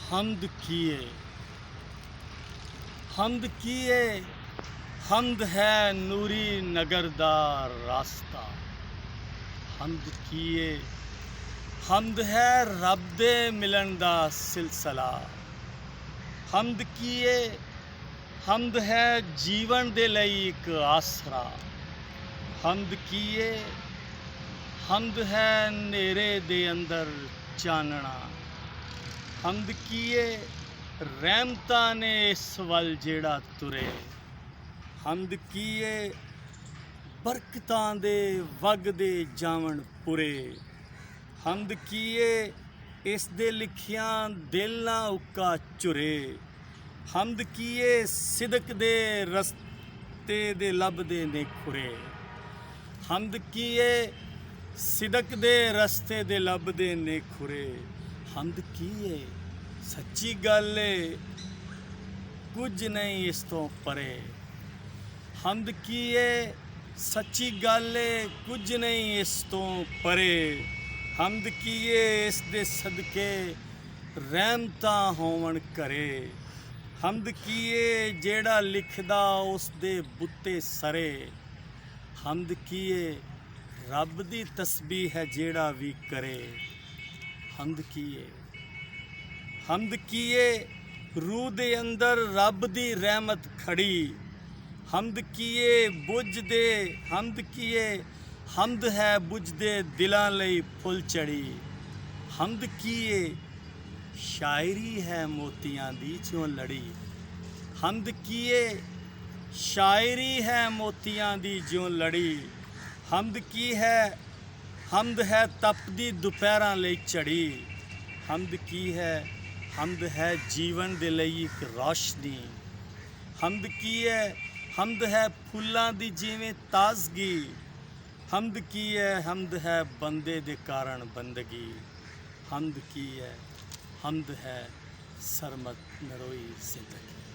हमद किए हमद किए हमद है नूरी नगर दा रास्ता। हमद किए हमद है रब दे मिलन दा सिलसिला। हमद किए हमद है जीवन दे लई एक आसरा। हमद किए हमद है नेरे दे अंदर चानना। हमद किए रहमतां ने इस वल जेड़ा तुरे। हमद किए बरकतां दे वगदे जावन पुरे। हमद किए इस दे लिखियां दिल ना उक्का चुरे। हमद किए सिदक दे रस्ते दे लभदे ने खुरे। हमद किए सिदक दे रस्ते दे लभदे ने खुरे। हमद किए सच्ची गल है कुछ नहीं इस तो परे। हमद किए सच्ची गल है कुछ नहीं इस तो परे। हमद किए इस दे सदके रहमतां होवन करे। हमद किए जेड़ा लिखदा उस दे बुत्ते सरे। हमद किए रब दी तस्बीह है जेड़ा भी करे। हमद किए रूह दे अंदर रब दी रहमत खड़ी। हमद किए बुझदे हमद किए हमद है बुझदे दिलां लई फुल चढ़ी। हमद किए शायरी है मोतियां दी चों लड़ी। हमद किए शायरी है मोतियां दी जो लड़ी। हमद की है हमद है तपदी दुपहरां लई चढ़ी। हमद है जीवन दे लई एक रोशनी। हमद है फुल्लां दी जिवें ताजगी। हमद है बंदे दे कारण बंदगी। हमद है सरमत नरोई जिंदगी।